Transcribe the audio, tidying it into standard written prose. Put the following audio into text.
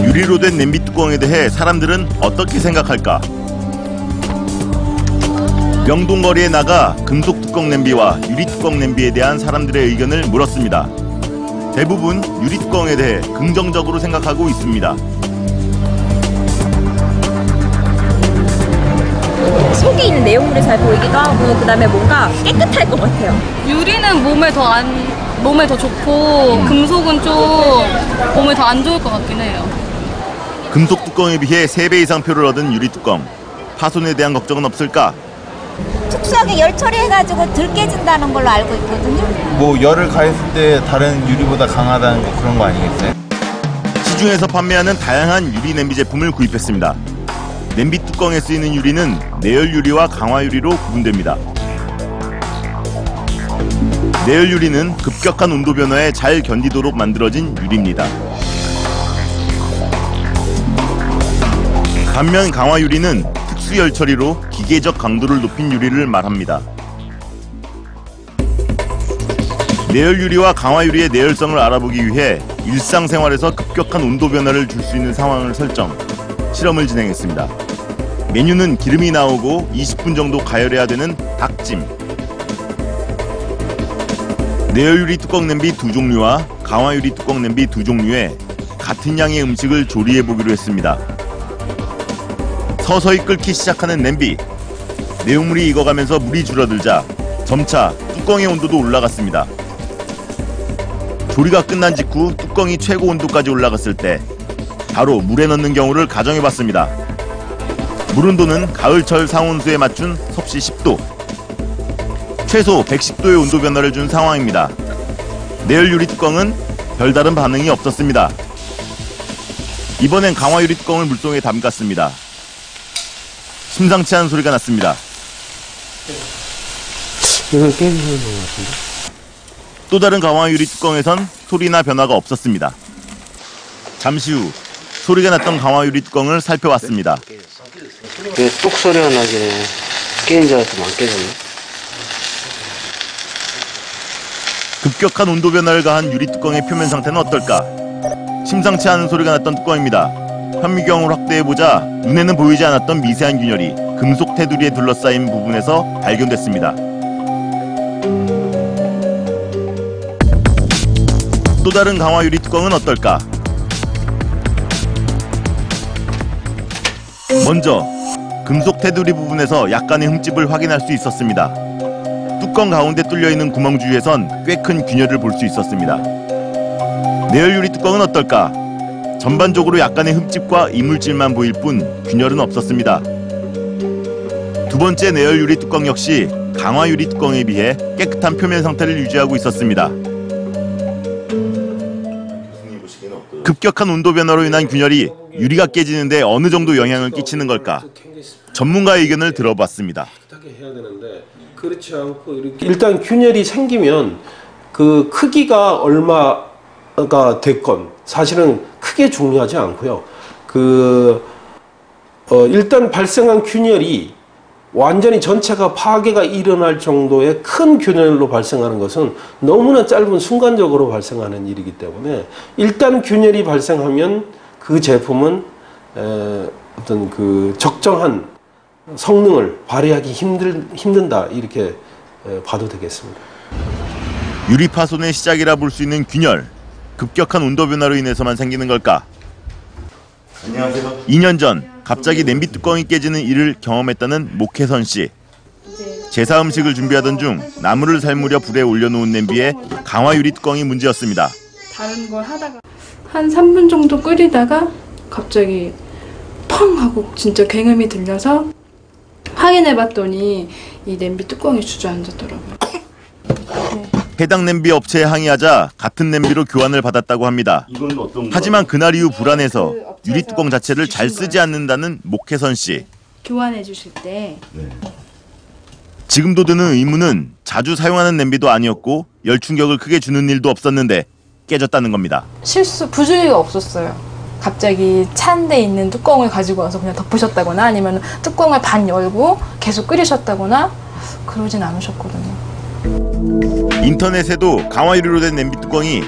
유리로 된 냄비 뚜껑에 대해 사람들은 어떻게 생각할까? 명동거리에 나가 금속 뚜껑 냄비와 유리 뚜껑 냄비에 대한 사람들의 의견을 물었습니다. 대부분 유리 뚜껑에 대해 긍정적으로 생각하고 있습니다. 속에 있는 내용물이 잘 보이기도 하고, 그다음에 뭔가 깨끗할 것 같아요. 유리는 몸에 더 좋고 금속은 좀 몸에 더 안 좋을 것 같긴 해요. 금속 뚜껑에 비해 3배 이상 표를 얻은 유리 뚜껑. 파손에 대한 걱정은 없을까? 특수하게 열 처리해가지고 덜 깨진다는 걸로 알고 있거든요. 뭐 열을 가했을 때 다른 유리보다 강하다는 거 그런 거 아니겠어요? 시중에서 판매하는 다양한 유리 냄비 제품을 구입했습니다. 냄비 뚜껑에 쓰이는 유리는 내열 유리와 강화 유리로 구분됩니다. 내열 유리는 급격한 온도 변화에 잘 견디도록 만들어진 유리입니다. 반면 강화 유리는 특수열 처리로 기계적 강도를 높인 유리를 말합니다. 내열 유리와 강화 유리의 내열성을 알아보기 위해 일상생활에서 급격한 온도 변화를 줄 수 있는 상황을 설정, 실험을 진행했습니다. 메뉴는 기름이 나오고 20분 정도 가열해야 되는 닭찜. 내열 유리 뚜껑 냄비 2종류와 강화 유리 뚜껑 냄비 2종류에 같은 양의 음식을 조리해 보기로 했습니다. 서서히 끓기 시작하는 냄비. 내용물이 익어가면서 물이 줄어들자 점차 뚜껑의 온도도 올라갔습니다. 조리가 끝난 직후 뚜껑이 최고 온도까지 올라갔을 때 바로 물에 넣는 경우를 가정해봤습니다. 물 온도는 가을철 상온수에 맞춘 섭씨 10도. 최소 110도의 온도 변화를 준 상황입니다. 내열 유리 뚜껑은 별다른 반응이 없었습니다. 이번엔 강화 유리 뚜껑을 물속에 담갔습니다. 심상치 않은 소리가 났습니다. 이건 깨지는 것 같은데? 또 다른 강화 유리 뚜껑에선 소리나 변화가 없었습니다. 잠시 후 소리가 났던 강화 유리 뚜껑을 살펴봤습니다. 왜 뚝 소리가 나게 깨진 줄 알았더니 안 깨졌네. 급격한 온도 변화를 가한 유리 뚜껑의 표면 상태는 어떨까? 심상치 않은 소리가 났던 뚜껑입니다. 현미경을 확대해보자 눈에는 보이지 않았던 미세한 균열이 금속 테두리에 둘러싸인 부분에서 발견됐습니다. 또 다른 강화 유리 뚜껑은 어떨까? 먼저 금속 테두리 부분에서 약간의 흠집을 확인할 수 있었습니다. 뚜껑 가운데 뚫려있는 구멍 주위에선 꽤 큰 균열을 볼 수 있었습니다. 내열 유리 뚜껑은 어떨까? 전반적으로 약간의 흠집과 이물질만 보일 뿐 균열은 없었습니다. 두 번째 내열 유리 뚜껑 역시 강화 유리 뚜껑에 비해 깨끗한 표면 상태를 유지하고 있었습니다. 급격한 온도 변화로 인한 균열이 유리가 깨지는데 어느 정도 영향을 끼치는 걸까? 전문가의 의견을 들어봤습니다. 해야 되는데 그렇지 않고 이렇게 일단 균열이 생기면 그 크기가 얼마가 됐건 사실은 크게 중요하지 않고요. 일단 발생한 균열이 완전히 전체가 파괴가 일어날 정도의 큰 균열로 발생하는 것은 너무나 짧은 순간적으로 발생하는 일이기 때문에 일단 균열이 발생하면 그 제품은 어떤 그 적정한 성능을 발휘하기 힘든다 이렇게 봐도 되겠습니다. 유리 파손의 시작이라 볼 수 있는 균열. 급격한 온도 변화로 인해서만 생기는 걸까? 안녕하세요. 2년 전 갑자기 냄비 뚜껑이 깨지는 일을 경험했다는 목혜선 씨. 제사 음식을 준비하던 중 나물을 삶으려 불에 올려놓은 냄비에 강화 유리 뚜껑이 문제였습니다. 다른 걸 하다가 한 3분 정도 끓이다가 갑자기 펑 하고 진짜 굉음이 들려서 확인해봤더니 이 냄비 뚜껑이 주저앉았더라고요. 해당 냄비 업체에 항의하자 같은 냄비로 교환을 받았다고 합니다. 하지만 그날 이후 불안해서 유리 뚜껑 자체를 잘 쓰지 않는다는 목혜선 씨. 교환해 주실 때 지금도 드는 의문은 자주 사용하는 냄비도 아니었고 열 충격을 크게 주는 일도 없었는데 깨졌다는 겁니다. 부주의가 없었어요. 갑자기 찬 데 있는 뚜껑을 가지고 와서 그냥 덮으셨다거나 아니면 뚜껑을 반 열고 계속 끓이셨다거나 그러진 않으셨거든요. 인터넷에도 강화 유리로 된 냄비 뚜껑이